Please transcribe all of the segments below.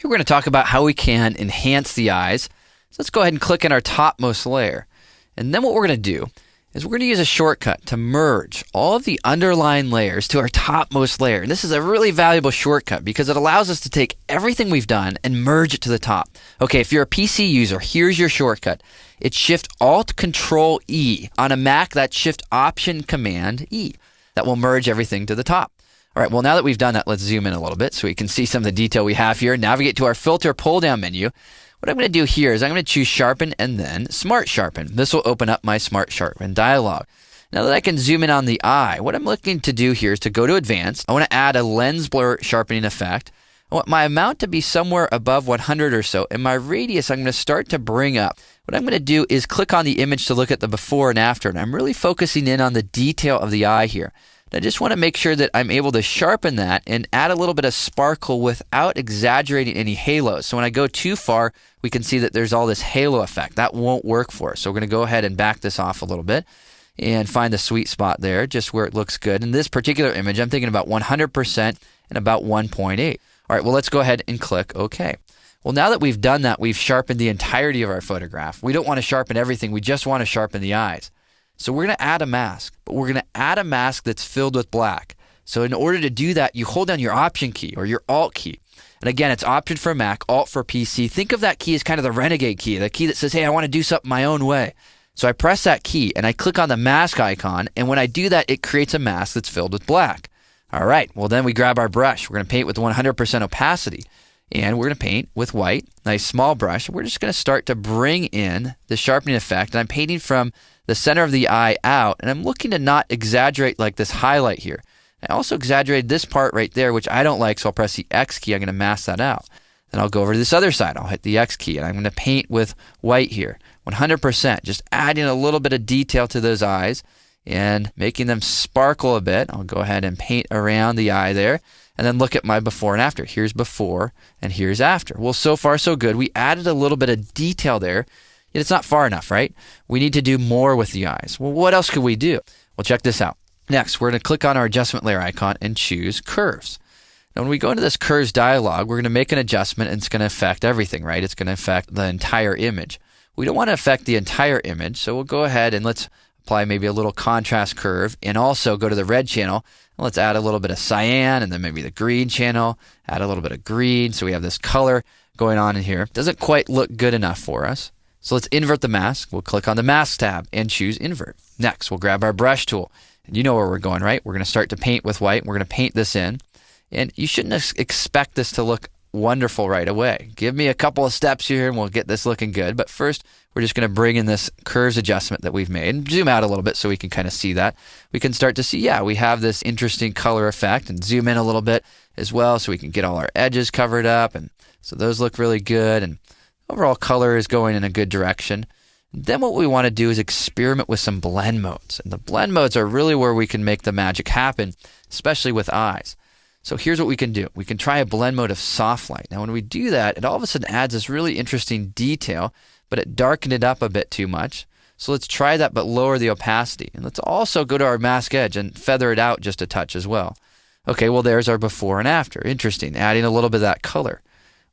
Here we're going to talk about how we can enhance the eyes. So let's go ahead and click in our topmost layer. And then what we're going to do is we're going to use a shortcut to merge all of the underlying layers to our topmost layer. And this is a really valuable shortcut because it allows us to take everything we've done and merge it to the top. Okay, if you're a PC user, here's your shortcut. It's Shift-Alt-Control-E. On a Mac, that's Shift-Option-Command-E. That will merge everything to the top. All right, well, now that we've done that, let's zoom in a little bit so we can see some of the detail we have here. Navigate to our filter pull-down menu. What I'm going to do here is I'm going to choose Sharpen and then Smart Sharpen. This will open up my Smart Sharpen dialog. Now that I can zoom in on the eye, what I'm looking to do here is to go to Advanced. I want to add a Lens Blur Sharpening effect. I want my amount to be somewhere above 100 or so, and my radius I'm going to start to bring up. What I'm going to do is click on the image to look at the before and after, and I'm really focusing in on the detail of the eye here. I just want to make sure that I'm able to sharpen that and add a little bit of sparkle without exaggerating any halos. So when I go too far, we can see that there's all this halo effect. That won't work for us. So we're going to go ahead and back this off a little bit and find the sweet spot there, just where it looks good. In this particular image, I'm thinking about 100% and about 1.8. All right, well, let's go ahead and click OK. Well, now that we've done that, we've sharpened the entirety of our photograph. We don't want to sharpen everything. We just want to sharpen the eyes. So we're going to add a mask, but we're going to add a mask that's filled with black. So in order to do that, you hold down your Option key or your Alt key. And again, it's Option for Mac, Alt for PC. Think of that key as kind of the renegade key, the key that says, hey, I want to do something my own way. So I press that key and I click on the mask icon. And when I do that, it creates a mask that's filled with black. All right, well, then we grab our brush. We're going to paint with 100% opacity. And we're going to paint with white, nice small brush. We're just going to start to bring in the sharpening effect. And I'm painting from the center of the eye out. And I'm looking to not exaggerate like this highlight here. I also exaggerated this part right there, which I don't like. So I'll press the X key. I'm going to mask that out. Then I'll go over to this other side. I'll hit the X key. And I'm going to paint with white here. 100%. Just adding a little bit of detail to those eyes and making them sparkle a bit. I'll go ahead and paint around the eye there. And then look at my before and after. Here's before and here's after. Well, so far so good. We added a little bit of detail there. Yet it's not far enough, right? We need to do more with the eyes. Well, what else could we do? Well, check this out. Next, we're going to click on our adjustment layer icon and choose curves. Now, when we go into this curves dialog, we're going to make an adjustment and it's going to affect everything, right? It's going to affect the entire image. We don't want to affect the entire image, so we'll go ahead and let's apply maybe a little contrast curve and also go to the red channel. Let's add a little bit of cyan and then maybe the green channel, add a little bit of green. So we have this color going on in here. Doesn't quite look good enough for us. So let's invert the mask. We'll click on the mask tab and choose invert. Next, we'll grab our brush tool. And you know where we're going, right? We're going to start to paint with white. We're going to paint this in. And you shouldn't expect this to look wonderful right away. Give me a couple of steps here and we'll get this looking good. But first, we're just going to bring in this curves adjustment that we've made and zoom out a little bit so we can kind of see that. We can start to see, yeah, we have this interesting color effect, and zoom in a little bit as well so we can get all our edges covered up. And so those look really good. And overall color is going in a good direction. And then what we want to do is experiment with some blend modes. And the blend modes are really where we can make the magic happen, especially with eyes. So here's what we can do. We can try a blend mode of soft light. Now when we do that, it all of a sudden adds this really interesting detail, but it darkened it up a bit too much. So let's try that, but lower the opacity. And let's also go to our mask edge and feather it out just a touch as well. Okay, well, there's our before and after. Interesting, adding a little bit of that color.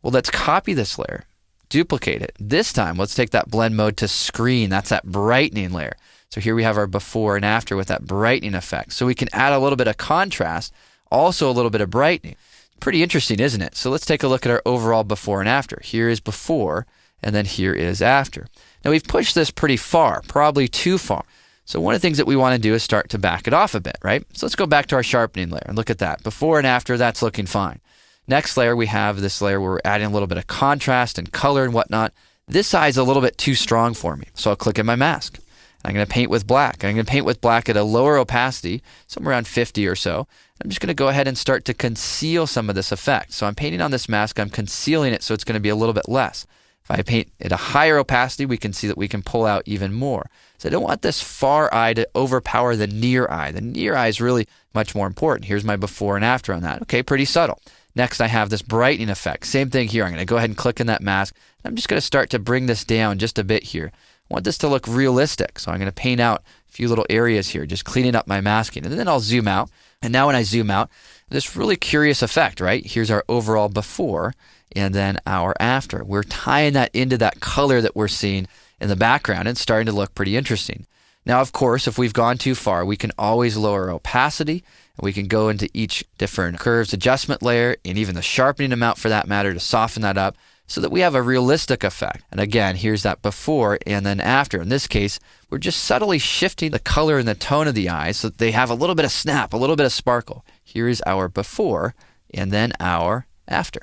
Well, let's copy this layer, duplicate it. This time, let's take that blend mode to screen. That's that brightening layer. So here we have our before and after with that brightening effect. So we can add a little bit of contrast, also a little bit of brightening. Pretty interesting, isn't it? So let's take a look at our overall before and after. Here is before, and then here is after. Now we've pushed this pretty far, probably too far. So one of the things that we want to do is start to back it off a bit, right? So let's go back to our sharpening layer and look at that. Before and after, that's looking fine. Next layer, we have this layer where we're adding a little bit of contrast and color and whatnot. This side's a little bit too strong for me. So I'll click in my mask. I'm going to paint with black. I'm going to paint with black at a lower opacity, somewhere around 50 or so. I'm just going to go ahead and start to conceal some of this effect. So I'm painting on this mask. I'm concealing it so it's going to be a little bit less. If I paint at a higher opacity, we can see that we can pull out even more. So I don't want this far eye to overpower the near eye. The near eye is really much more important. Here's my before and after on that. Okay, pretty subtle. Next, I have this brightening effect. Same thing here. I'm going to go ahead and click in that mask. I'm just going to start to bring this down just a bit here. I want this to look realistic. So I'm going to paint out a few little areas here, just cleaning up my masking. And then I'll zoom out. And now when I zoom out, this really curious effect, right? Here's our overall before. and then our after. We're tying that into that color that we're seeing in the background and starting to look pretty interesting. Now, of course, if we've gone too far, we can always lower opacity, and we can go into each different curves adjustment layer and even the sharpening amount for that matter to soften that up so that we have a realistic effect. And again, here's that before and then after. In this case, we're just subtly shifting the color and the tone of the eyes so that they have a little bit of snap, a little bit of sparkle. Here is our before and then our after.